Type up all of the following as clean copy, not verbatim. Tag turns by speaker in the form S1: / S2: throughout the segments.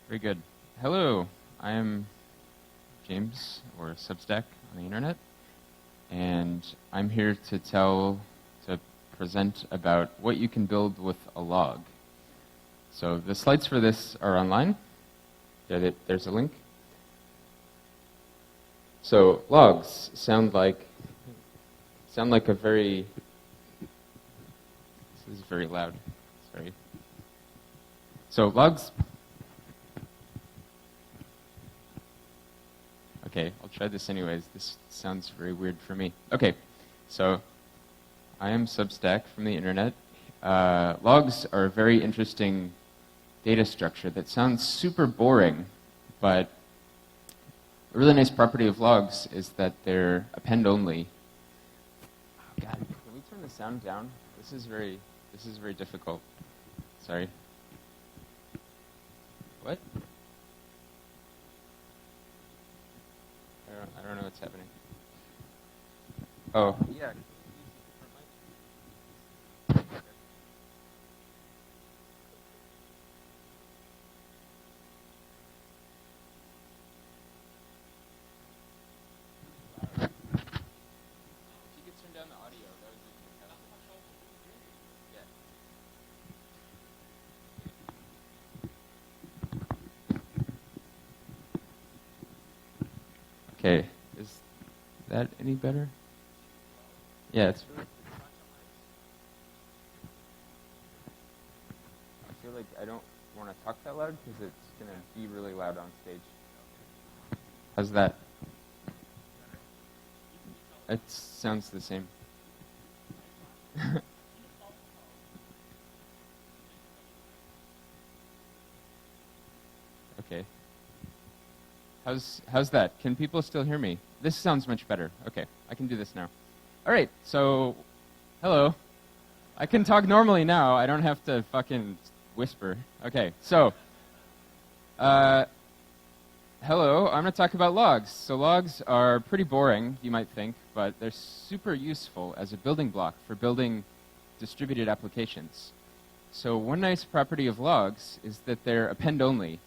S1: Very good. Hello, I am James, or Substack on the internet, and I'm here to present about what you can build with a log. So the slides for this are online. There's a link. So logs sound like a very. This is very loud. Sorry. So logs. Okay, I'll try this anyways. This sounds very weird for me. Okay, so I am Substack from the internet. Logs are a very interesting data structure that sounds super boring, but a really nice property of logs is that they're append-only. Oh God, can we turn the sound down? This is very difficult. Sorry. What? I don't know what's happening. Oh, yeah. If you could turn down the audio, that would be fantastic. Yeah. Okay. Is that any better? Yeah, it's really. I feel like I don't want to talk that loud because it's going to be really loud on stage. How's that? It sounds the same. Okay. How's that? Can people still hear me? This sounds much better. Okay, I can do this now. All right, so hello. I can talk normally now. I don't have to fucking whisper. Okay, so hello. I'm going to talk about logs. So logs are pretty boring, you might think, but they're super useful as a building block for building distributed applications. So one nice property of logs is that they're append-only.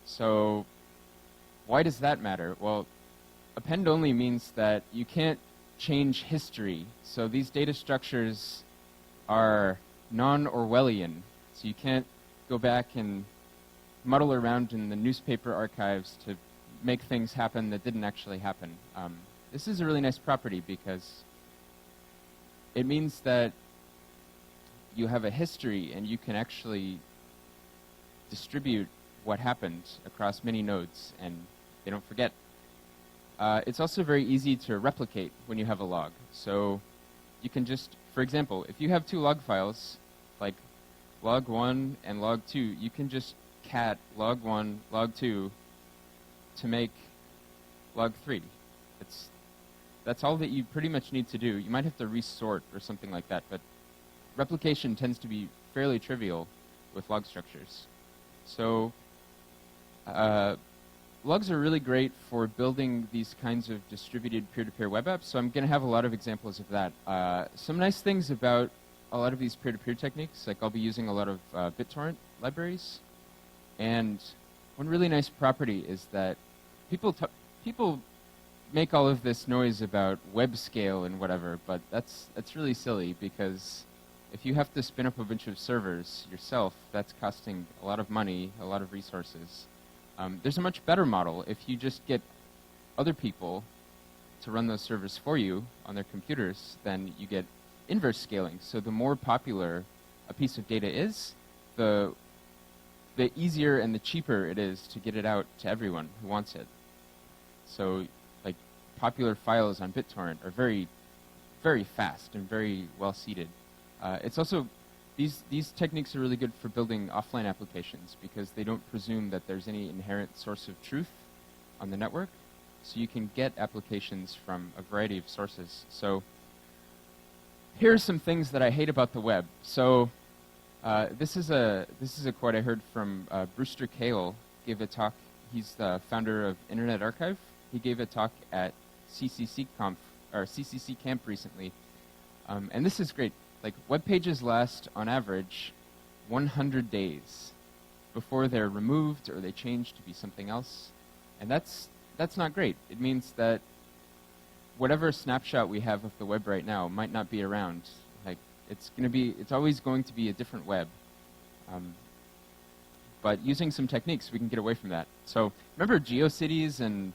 S1: So why does that matter? Well, append-only means that you can't change history. So these data structures are non-Orwellian. So you can't go back and muddle around in the newspaper archives to make things happen that didn't actually happen. This is a really nice property because it means that you have a history and you can actually distribute what happened across many nodes and they don't forget. It's also very easy to replicate when you have a log. So you can just, for example, if you have two log files, like log1 and log2, you can just cat log1, log2 to make log3. That's all that you pretty much need to do. You might have to resort or something like that, but replication tends to be fairly trivial with log structures. So logs are really great for building these kinds of distributed peer-to-peer web apps, so I'm going to have a lot of examples of that. Some nice things about a lot of these peer-to-peer techniques, like I'll be using a lot of BitTorrent libraries, and one really nice property is that people make all of this noise about web scale and whatever, but that's really silly because if you have to spin up a bunch of servers yourself, that's costing a lot of money, a lot of resources. There's a much better model. If you just get other people to run those servers for you on their computers, then you get inverse scaling. So the more popular a piece of data is, the easier and the cheaper it is to get it out to everyone who wants it. So like popular files on BitTorrent are very, very fast and very well seeded. It's also, these techniques are really good for building offline applications because they don't presume that there's any inherent source of truth. on the network, so you can get applications from a variety of sources. So here are some things that I hate about the web. So this is a quote I heard from Brewster Kahle. Gave a talk. He's the founder of Internet Archive. He gave a talk at CCC Camp recently, and this is great. Like, web pages last on average 100 days before they're removed or they change to be something else, and that's not great. It means that whatever snapshot we have of the web right now might not be around. Like, it's always going to be a different web. But using some techniques, we can get away from that. So remember GeoCities, and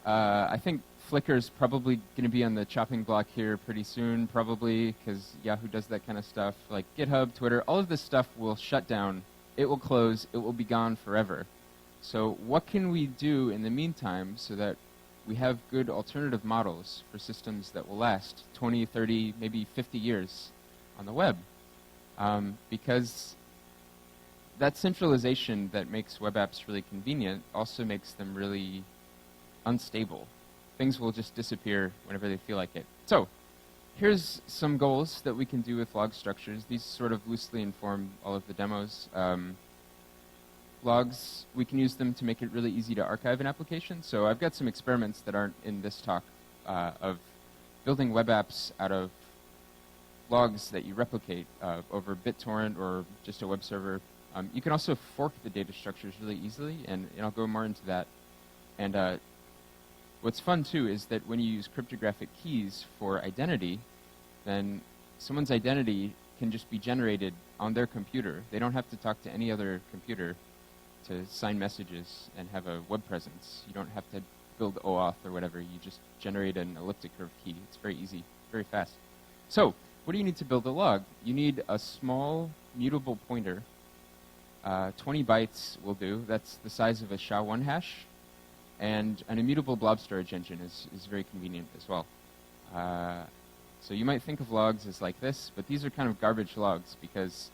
S1: I think Flickr's probably going to be on the chopping block here pretty soon, probably, because Yahoo does that kind of stuff. Like GitHub, Twitter, all of this stuff will shut down. It will close. It will be gone forever. So what can we do in the meantime so that we have good alternative models for systems that will last 20, 30, maybe 50 years on the web? Because that centralization that makes web apps really convenient also makes them really unstable. Things will just disappear whenever they feel like it. So here's some goals that we can do with log structures. These sort of loosely inform all of the demos. Logs, we can use them to make it really easy to archive an application. So I've got some experiments that aren't in this talk of building web apps out of logs that you replicate over BitTorrent or just a web server. You can also fork the data structures really easily, and I'll go more into that. And what's fun, too, is that when you use cryptographic keys for identity, then someone's identity can just be generated on their computer. They don't have to talk to any other computer to sign messages and have a web presence. You don't have to build OAuth or whatever. You just generate an elliptic curve key. It's very easy, very fast. So what do you need to build a log? You need a small mutable pointer. 20 bytes will do. That's the size of a SHA-1 hash. And an immutable blob storage engine is very convenient as well. So you might think of logs as like this, but these are kind of garbage logs because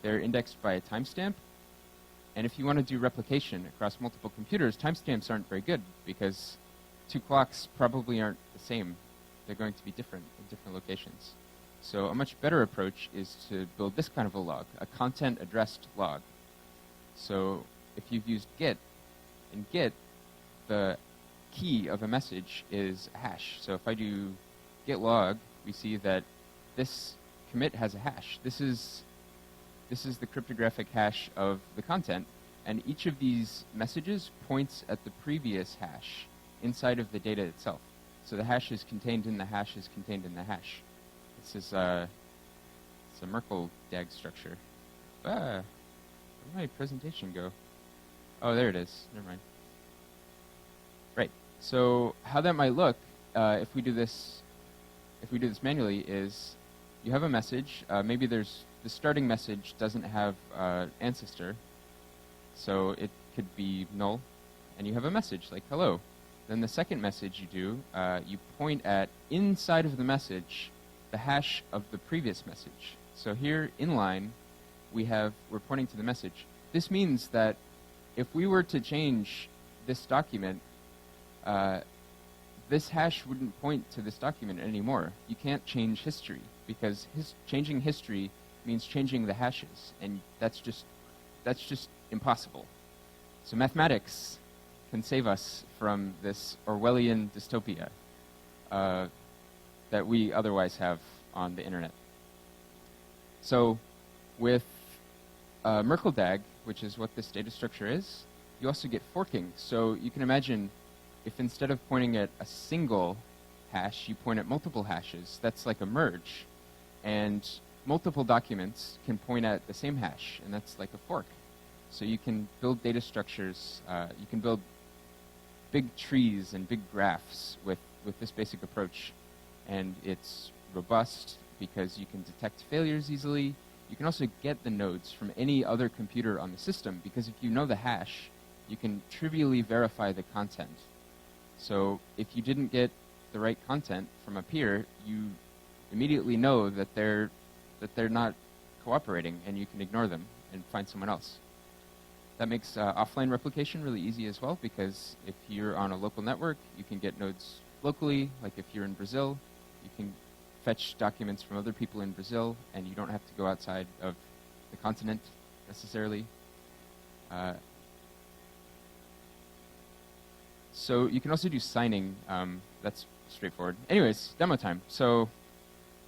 S1: they're indexed by a timestamp. And if you want to do replication across multiple computers, timestamps aren't very good because 2 clocks probably aren't the same. They're going to be different in different locations. So a much better approach is to build this kind of a log, a content-addressed log. So if you've used Git, in Git, the key of a message is a hash. So if I do git log, we see that this commit has a hash. This is the cryptographic hash of the content, and each of these messages points at the previous hash inside of the data itself. So the hash is contained in the hash is contained in the hash. This is it's a Merkle DAG structure. Where'd my presentation go? Oh, there it is. Never mind. Right. So how that might look if we do this manually is you have a message. Maybe the starting message doesn't have ancestor, so it could be null, and you have a message like hello. Then the second message you do, you point at inside of the message the hash of the previous message. So here inline we're pointing to the message. This means that if we were to change this document, this hash wouldn't point to this document anymore. You can't change history because changing history means changing the hashes, and that's just impossible. So mathematics can save us from this Orwellian dystopia that we otherwise have on the internet. So with Merkle DAG, which is what this data structure is, you also get forking. So you can imagine if instead of pointing at a single hash, you point at multiple hashes, that's like a merge. And multiple documents can point at the same hash, and that's like a fork. So you can build data structures, you can build big trees and big graphs with this basic approach. And it's robust because you can detect failures easily. You can also get the nodes from any other computer on the system because if you know the hash, you can trivially verify the content. So if you didn't get the right content from up here, you immediately know that they're not cooperating, and you can ignore them and find someone else. That makes offline replication really easy as well, because if you're on a local network, you can get nodes locally. Like if you're in Brazil, you can fetch documents from other people in Brazil, and you don't have to go outside of the continent necessarily. So you can also do signing. That's straightforward. Anyways, demo time. So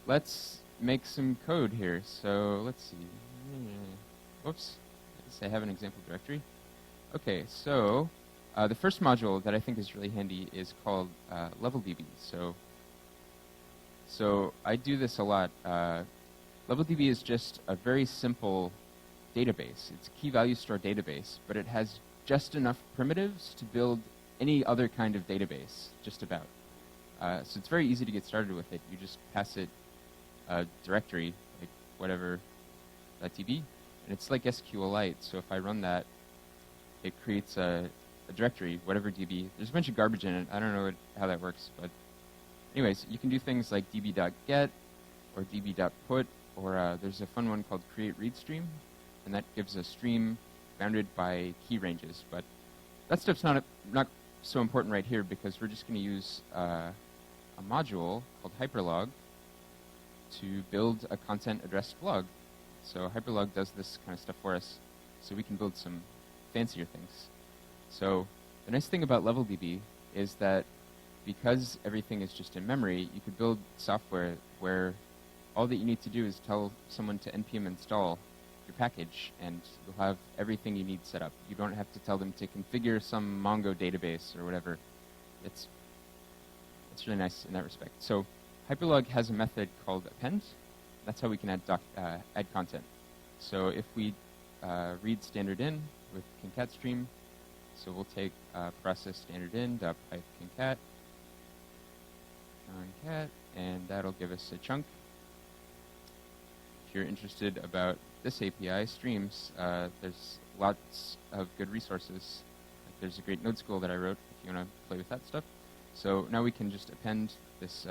S1: let's make some code here. So let's see. Whoops. I have an example directory. Okay, so the first module that I think is really handy is called leveldb. So I do this a lot. Leveldb is just a very simple database. It's a key value store database, but it has just enough primitives to build any other kind of database, just about. So it's very easy to get started with it. You just pass it a directory, like whatever .db, and it's like SQLite. So if I run that, it creates a directory, whatever db. There's a bunch of garbage in it. I don't know how that works, but anyways, you can do things like db.get or db.put, or there's a fun one called create read stream, and that gives a stream bounded by key ranges. But that stuff's not so important right here, because we're just going to use a module called hyperlog to build a content addressed log. So hyperlog does this kind of stuff for us, so we can build some fancier things. So the nice thing about leveldb is that because everything is just in memory, you could build software where all that you need to do is tell someone to npm install your package, and you'll have everything you need set up. You don't have to tell them to configure some Mongo database or whatever. It's really nice in that respect. So hyperlog has a method called append. That's how we can add content. So if we read standard in with concat stream, so we'll take process standard in pipe concat, and that'll give us a chunk. If you're interested about this API, streams, there's lots of good resources. Like there's a great node school that I wrote if you want to play with that stuff. So now we can just append this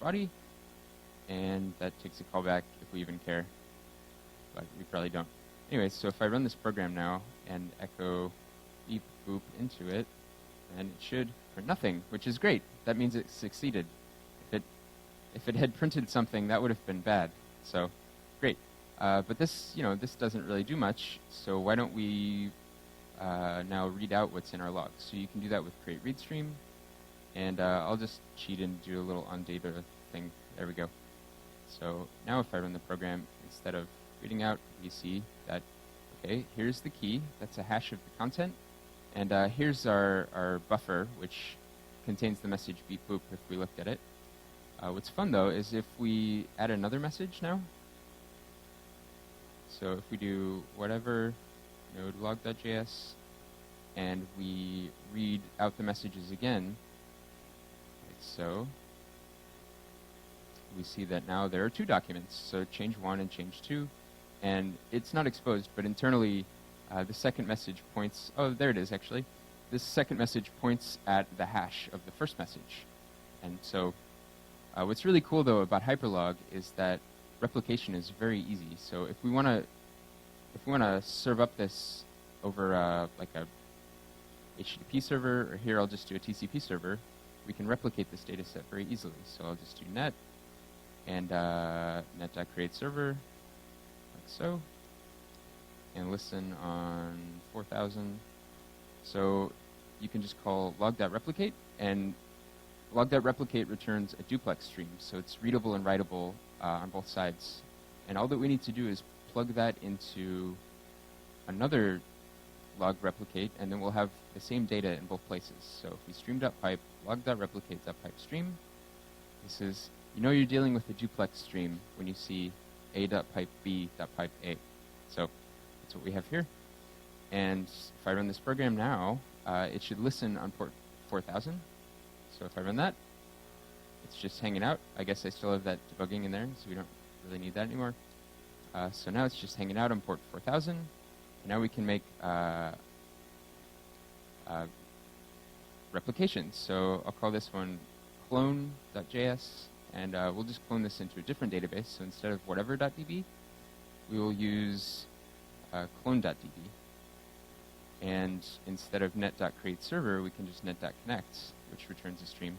S1: body, and that takes a callback if we even care, but we probably don't. Anyway, so if I run this program now and echo beep boop into it, then it should print nothing, which is great. That means it succeeded. If it had printed something, that would have been bad. So great. But this doesn't really do much. So why don't we now read out what's in our log? So you can do that with create read stream, and I'll just cheat and do a little ondata thing. There we go. So now if I run the program, instead of reading out, we see that, okay, here's the key. That's a hash of the content. And here's our buffer, which contains the message beep boop if we looked at it. What's fun, though, is if we add another message now. So if we do whatever node log.js, and we read out the messages again, like so, we see that now there are two documents. So change 1 and change 2. And it's not exposed, but internally, the second message points, oh, there it is, actually. This second message points at the hash of the first message. And so what's really cool, though, about hyperlog is that replication is very easy. So if we want to serve up this over like a HTTP server, or here I'll just do a TCP server, we can replicate this data set very easily. So I'll just do net, and net.create server, like so, and listen on 4000. So you can just call log.replicate, and log.replicate returns a duplex stream, so it's readable and writable on both sides. And all that we need to do is plug that into another log replicate, and then we'll have the same data in both places. So if we stream.pipe, log.replicate.pipe stream, this is, you know you're dealing with a duplex stream when you see a.pipe b.pipe a. So that's what we have here. And if I run this program now, it should listen on port 4000. So if I run that, it's just hanging out. I guess I still have that debugging in there, so we don't really need that anymore. So now it's just hanging out on port 4000. And now we can make replications. So I'll call this one clone.js, and we'll just clone this into a different database. So instead of whatever.db, we will use clone.db. And instead of net.createServer, we can just net.connect, which returns a stream.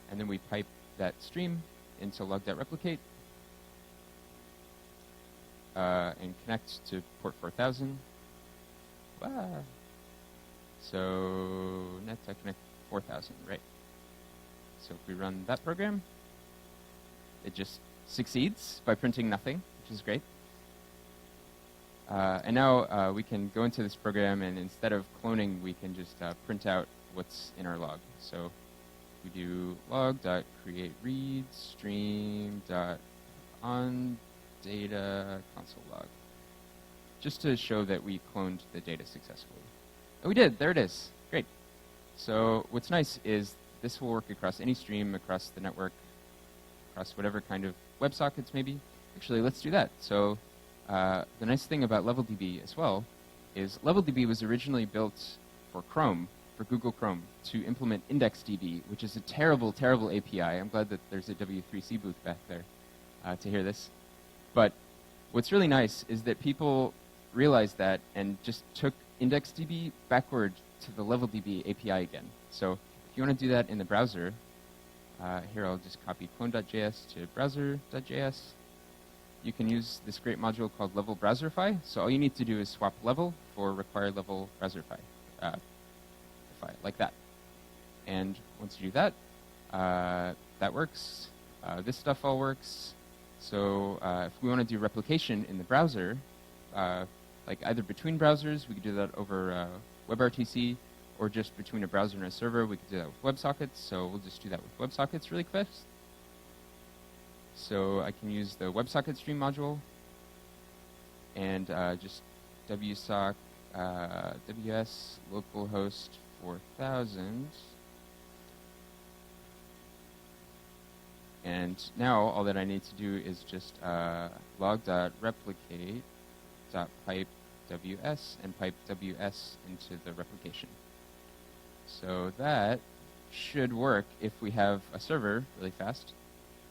S1: And then we pipe that stream into log.replicate and connect to port 4000. Wow. So net.connect 4000, right? So if we run that program, it just succeeds by printing nothing, which is great. And now we can go into this program, and instead of cloning, we can just print out what's in our log. So we do log.createRead stream.onData console log, just to show that we cloned the data successfully. And we did. There it is. Great. So what's nice is this will work across any stream, across the network, across whatever kind of WebSockets maybe. Actually, let's do that. So the nice thing about leveldb as well is leveldb was originally built for Chrome, for Google Chrome, to implement IndexedDB, which is a terrible, terrible API. I'm glad that there's a W3C booth back there to hear this. But what's really nice is that people realized that and just took IndexedDB backward to the leveldb API again. So if you want to do that in the browser, here I'll just copy clone.js to browser.js. You can use this great module called level browserify. So all you need to do is swap level for required level browserify, like that. And once you do that, that works. This stuff all works. So if we want to do replication in the browser, like either between browsers, we could do that over WebRTC, or just between a browser and a server, we could do that with WebSockets. So we'll just do that with WebSockets really fast. So I can use the WebSocket stream module and just wsock ws localhost 4000. And now all that I need to do is just log.replicate.pipe ws and pipe ws into the replication. So that should work if we have a server really fast.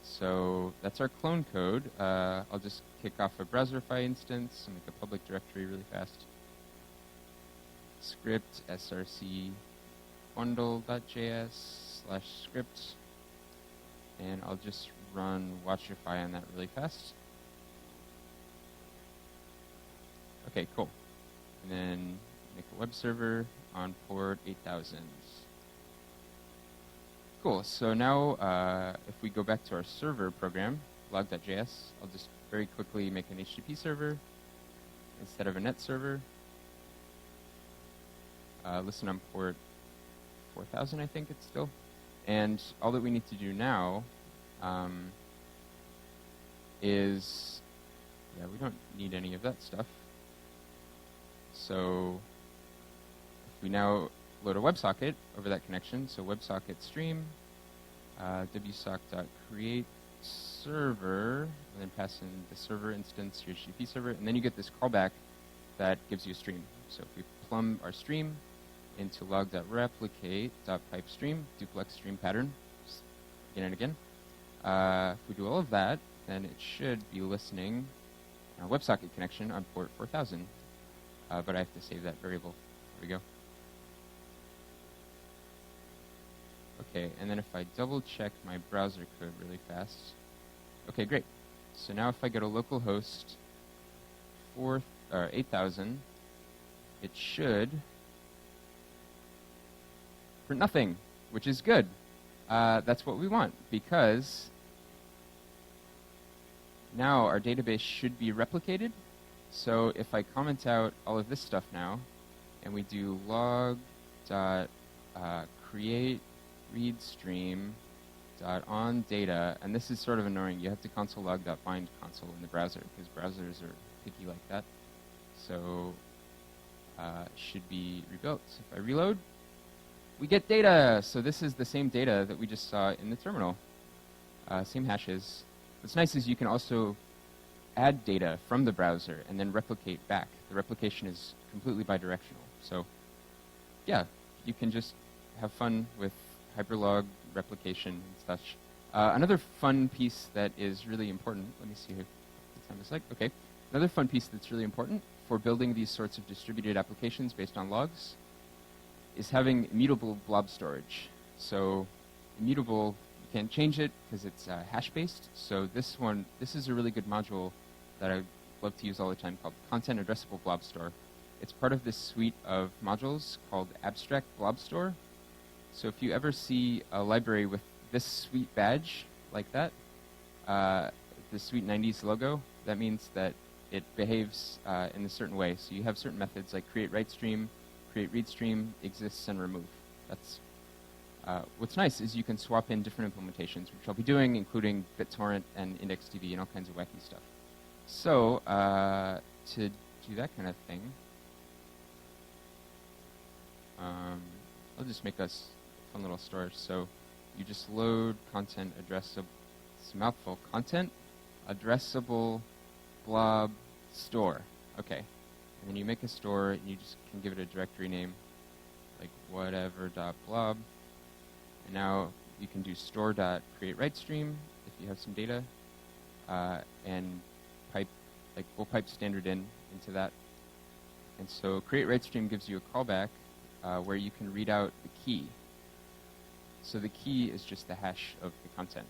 S1: So that's our clone code. I'll just kick off a browserify instance and make a public directory really fast. Script src bundle.js/script. And I'll just run watchify on that really fast. Okay, cool. And then make a web server on port 8000. Cool. So now if we go back to our server program, log.js, I'll just very quickly make an HTTP server instead of a net server. Listen on port 4000, I think it's still. And all that we need to do now is, we don't need any of that stuff. So if we now load a WebSocket over that connection, so WebSocket stream, wsock.create server, and then pass in the server instance, your HTTP server, and then you get this callback that gives you a stream. So if we plumb our stream into log.replicate.pipe stream, duplex stream pattern, just again and again. If we do all of that, then it should be listening on our WebSocket connection on port 4000. But I have to save that variable. There we go. Okay, and then if I double check my browser code really fast. Okay, great. So now if I go to localhost 8000, it should print nothing, which is good. That's what we want, because now our database should be replicated. So if I comment out all of this stuff now, and we do log.create read stream on data, and this is sort of annoying. You have to console log.bind console in the browser, because browsers are picky like that. So it should be rebuilt. So if I reload, we get data. So this is the same data that we just saw in the terminal. Same hashes. What's nice is you can also add data from the browser and then replicate back. The replication is completely bidirectional. So yeah, you can just have fun with hyperlog replication and such. Another fun piece that is really important, let me see what the time is like. Okay, another fun piece that's really important for building these sorts of distributed applications based on logs is having immutable blob storage. So immutable, you can't change it because it's hash-based. So this is a really good module that I love to use all the time called Content Addressable Blob Store. It's part of this suite of modules called Abstract Blob Store. So if you ever see a library with this sweet badge like that, the sweet 90s logo, that means that it behaves in a certain way. So you have certain methods like create write stream, create read stream, exists, and remove. That's what's nice is you can swap in different implementations, which I'll be doing, including BitTorrent and IndexedDB and all kinds of wacky stuff. So to do that kind of thing, I'll just make us a fun little store. So you just load content addressable, it's a mouthful, content addressable blob store. Okay. And then you make a store, and you just can give it a directory name, like whatever.blob. And now you can do store.createWriteStream if you have some data, and pipe, like we'll pipe standard into that. And so createWriteStream gives you a callback where you can read out the key. So the key is just the hash of the content.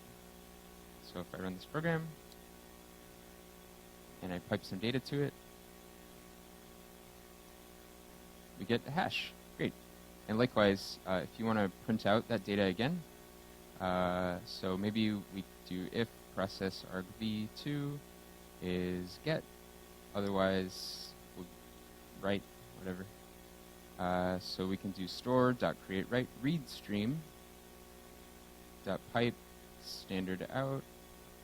S1: So if I run this program, and I pipe some data to it, we get a hash. Great. And likewise, if you want to print out that data again, so maybe we do if process argv2 is get, otherwise we'll write, whatever. So we can do store.createWrite read stream .pipe standard out,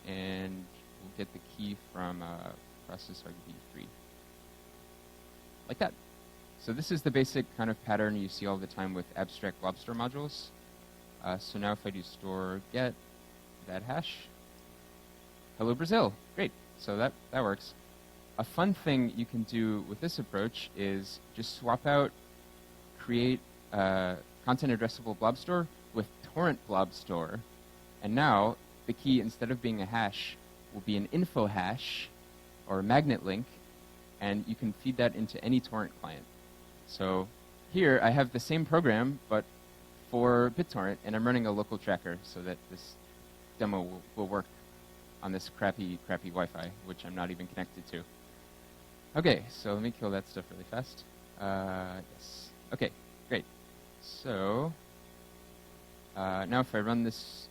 S1: and we'll get the key from process argv3. Like that. So this is the basic kind of pattern you see all the time with abstract blob store modules. So now if I do store get that hash, hello Brazil. Great. So that works. A fun thing you can do with this approach is just swap out create content addressable blob store with torrent blob store. And now the key, instead of being a hash, will be an info hash or a magnet link, and you can feed that into any torrent client. So here I have the same program, but for BitTorrent, and I'm running a local tracker so that this demo will work on this crappy Wi-Fi, which I'm not even connected to. Okay, so let me kill that stuff really fast. Yes. Okay, great. So now if I run this,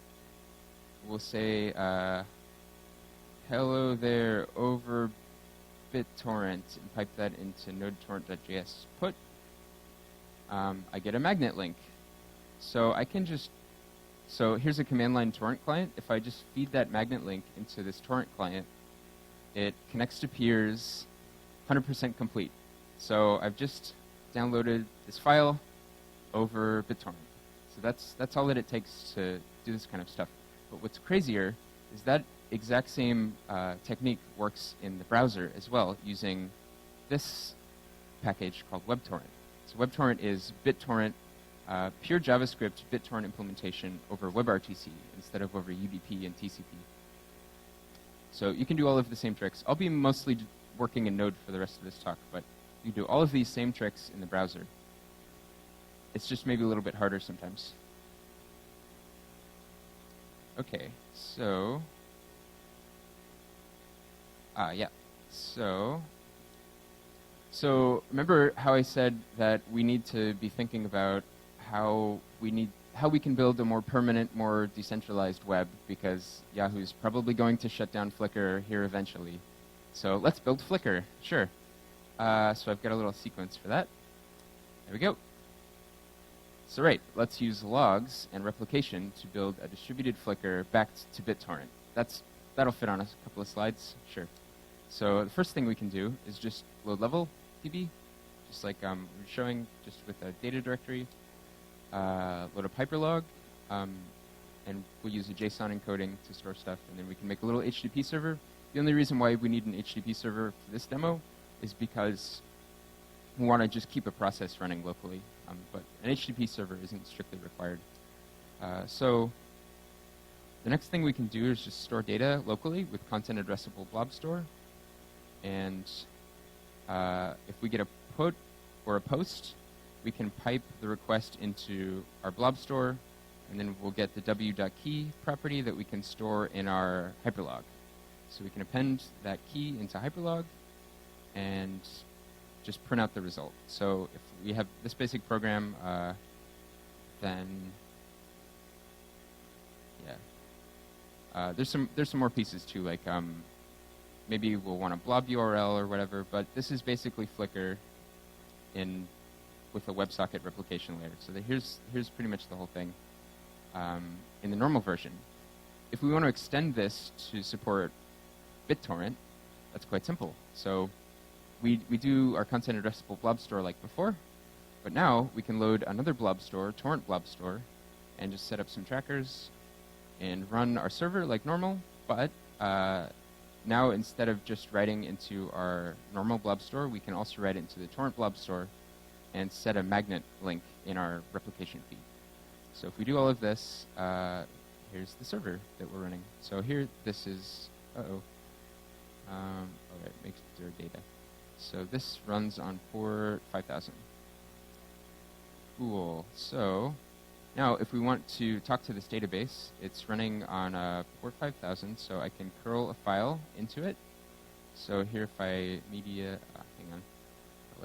S1: we'll say hello there over BitTorrent and pipe that into Node.js put. I get a magnet link. So I can just, so here's a command line torrent client. If I just feed that magnet link into this torrent client, it connects to peers, 100% complete. So I've just downloaded this file over BitTorrent. So that's all that it takes to do this kind of stuff. But what's crazier is that exact same technique works in the browser as well, using this package called WebTorrent. So WebTorrent is BitTorrent, pure JavaScript BitTorrent implementation over WebRTC instead of over UDP and TCP. So you can do all of the same tricks. I'll be mostly working in Node for the rest of this talk, but you do all of these same tricks in the browser. It's just maybe a little bit harder sometimes. Okay, so yeah. So remember how I said that we need to be thinking about how we can build a more permanent, more decentralized web, because Yahoo's probably going to shut down Flickr here eventually. So let's build Flickr. Sure. So I've got a little sequence for that. There we go. So right, let's use logs and replication to build a distributed Flickr backed to BitTorrent. That'll fit on a couple of slides. Sure. So the first thing we can do is just load leveldb, just like we're showing, just with a data directory. Load a piper log, and we'll use a JSON encoding to store stuff, and then we can make a little HTTP server. The only reason why we need an HTTP server for this demo is because we want to just keep a process running locally, but an HTTP server isn't strictly required. So the next thing we can do is just store data locally with content addressable blob store, and if we get a put or a post, we can pipe the request into our blob store, and then we'll get the w.key property that we can store in our hyperlog. So we can append that key into hyperlog and just print out the result. So if we have this basic program, then yeah, there's some more pieces too, like maybe we'll want a blob URL or whatever. But this is basically Flickr with a WebSocket replication layer. So here's pretty much the whole thing in the normal version. If we want to extend this to support BitTorrent, that's quite simple. So we do our content addressable blob store like before, but now we can load another blob store, torrent blob store, and just set up some trackers and run our server like normal. But now instead of just writing into our normal blob store, we can also write into the torrent blob store and set a magnet link in our replication feed. So if we do all of this, here's the server that we're running. So here, this is, all right, makes zero data. So this runs on port 5000. Cool. So now if we want to talk to this database, it's running on port 5000, so I can curl a file into it. So here if I media, hang on,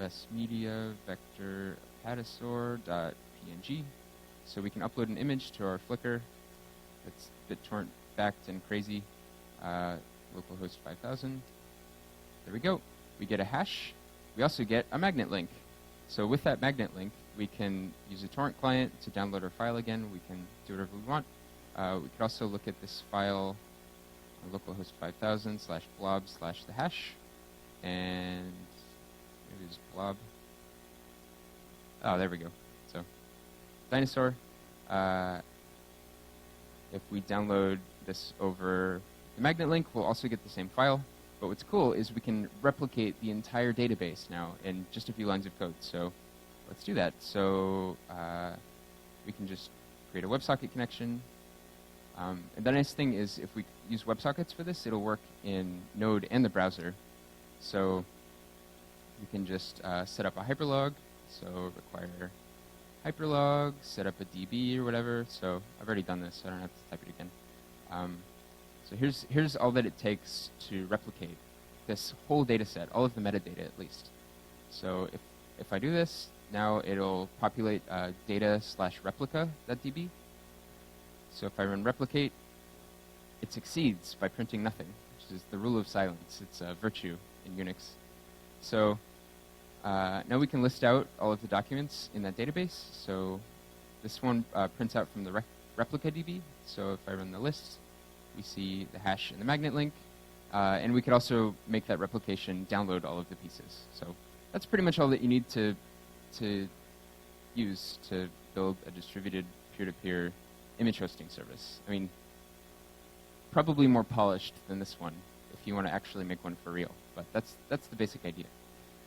S1: os media vector patasaur.png. So we can upload an image to our Flickr that's BitTorrent backed and crazy, localhost 5000. There we go. We get a hash. We also get a magnet link. So with that magnet link, we can use a torrent client to download our file again. We can do whatever we want. We could also look at this file on localhost 5000 /blob/the hash. And maybe it's blob. Oh, there we go. So dinosaur. If we download this over the magnet link, we'll also get the same file. But what's cool is we can replicate the entire database now in just a few lines of code. So let's do that. So we can just create a WebSocket connection. And the nice thing is if we use WebSockets for this, it'll work in Node and the browser. So we can just set up a hyperlog. So require hyperlog, set up a DB or whatever. So I've already done this, so I don't have to type it again. So here's all that it takes to replicate this whole data set, all of the metadata at least. So if I do this, now it'll populate data/replica.db. So if I run replicate, it succeeds by printing nothing, which is the rule of silence. It's a virtue in Unix. So now we can list out all of the documents in that database. So this one prints out from the replica DB. So if I run the list, we see the hash and the magnet link. And we could also make that replication download all of the pieces. So that's pretty much all that you need to use to build a distributed peer-to-peer image hosting service. I mean, probably more polished than this one if you want to actually make one for real. But that's the basic idea.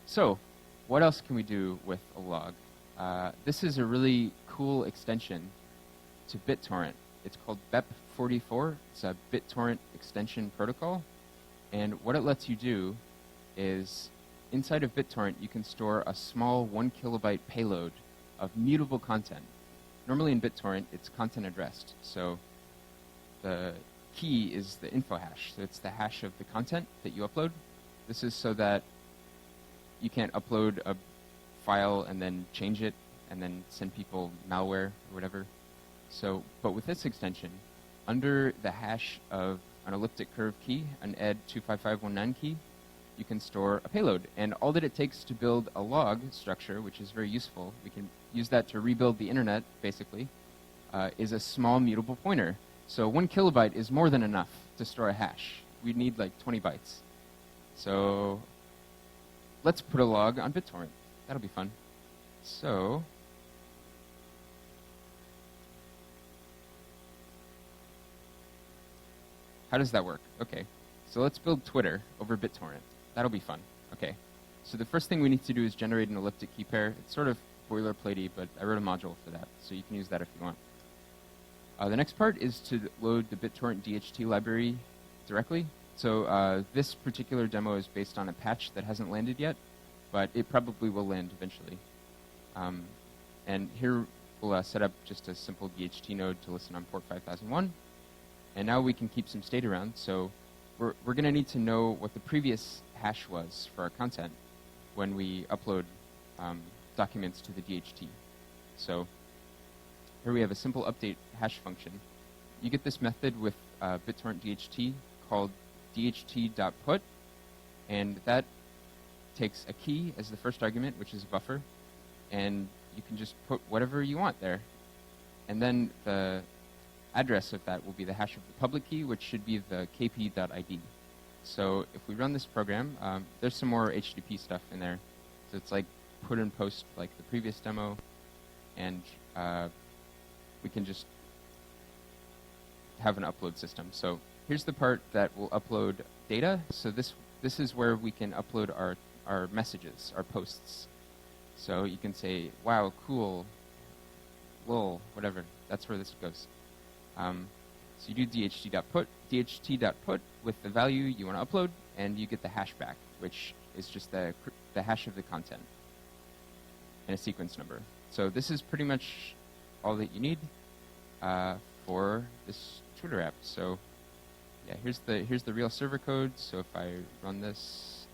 S1: So what else can we do with a log? This is a really cool extension to BitTorrent. It's called BEP44. It's a BitTorrent extension protocol. And what it lets you do is, inside of BitTorrent, you can store a small 1 kilobyte payload of mutable content. Normally in BitTorrent, it's content addressed. So the key is the info hash. So it's the hash of the content that you upload. This is so that you can't upload a file and then change it and then send people malware or whatever. So, but with this extension, under the hash of an elliptic curve key, an ed 25519 key, you can store a payload. And all that it takes to build a log structure, which is very useful, we can use that to rebuild the internet, basically, is a small mutable pointer. So 1 kilobyte is more than enough to store a hash. We'd need like 20 bytes. So let's put a log on BitTorrent. That'll be fun. So how does that work? Okay, so let's build Twitter over BitTorrent. That'll be fun. Okay, so the first thing we need to do is generate an elliptic key pair. It's sort of boilerplatey, but I wrote a module for that, so you can use that if you want. The next part is to load the BitTorrent DHT library directly. So this particular demo is based on a patch that hasn't landed yet. but it probably will land eventually. And here we'll set up just a simple DHT node to listen on port 5001. And now we can keep some state around. So we're going to need to know what the previous hash was for our content when we upload documents to the DHT. So here we have a simple update hash function. You get this method with BitTorrent DHT called dht.put, and that takes a key as the first argument, which is a buffer, and you can just put whatever you want there. And then the address of that will be the hash of the public key, which should be the kp.id. So if we run this program, there's some more HTTP stuff in there. So it's like put and post like the previous demo, and we can just have an upload system. So here's the part that will upload data. So this is where we can upload our messages, our posts. So you can say, wow, cool, lol, whatever. That's where this goes. So you do dht.put with the value you want to upload, and you get the hash back, which is just the hash of the content and a sequence number. So this is pretty much all that you need for this Twitter app. So yeah, here's the real server code. So if I run this,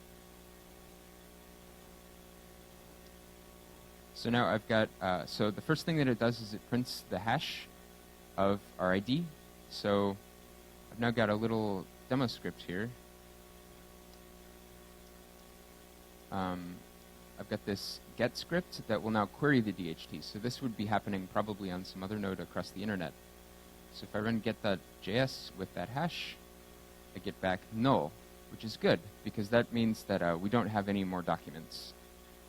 S1: so now I've got, so the first thing that it does is it prints the hash of our ID. So I've now got a little demo script here. I've got this get script that will now query the DHT. So this would be happening probably on some other node across the internet. So if I run get.js with that hash, I get back null, which is good, because that means that we don't have any more documents.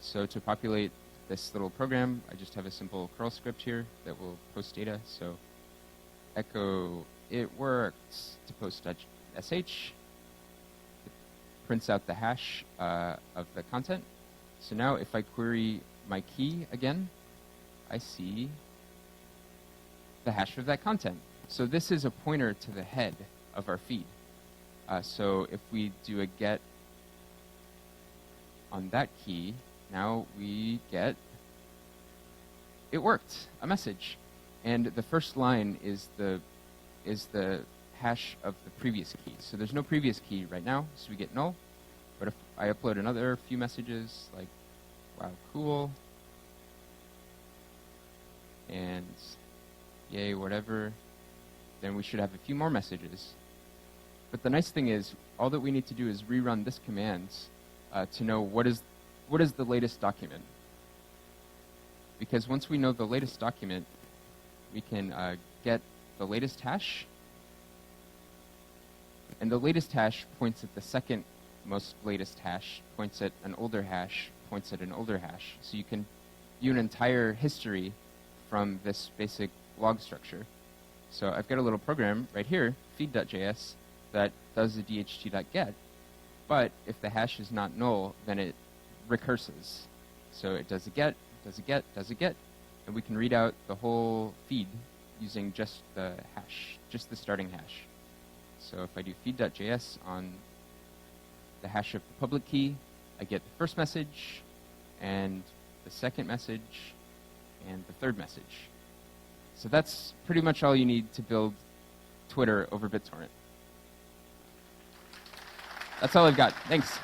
S1: So to populate this little program, I just have a simple curl script here that will post data. So echo it worked to post.sh. It prints out the hash of the content. So now if I query my key again, I see the hash of that content. So this is a pointer to the head of our feed. So if we do a get on that key, now we get, it worked, a message. And the first line is the hash of the previous key. So there's no previous key right now, so we get null. But if I upload another few messages, like, wow, cool, and yay, whatever, then we should have a few more messages. But the nice thing is, all that we need to do is rerun this command to know what is the latest document. Because once we know the latest document, we can get the latest hash. And the latest hash points at the second most latest hash, points at an older hash, points at an older hash. So you can view an entire history from this basic log structure. So I've got a little program right here, feed.js, that does the dht.get. But if the hash is not null, then it recurses. So it does a get, does a get, does a get, and we can read out the whole feed using just the hash, just the starting hash. So if I do feed.js on the hash of the public key, I get the first message, and the second message, and the third message. So that's pretty much all you need to build Twitter over BitTorrent. That's all I've got. Thanks.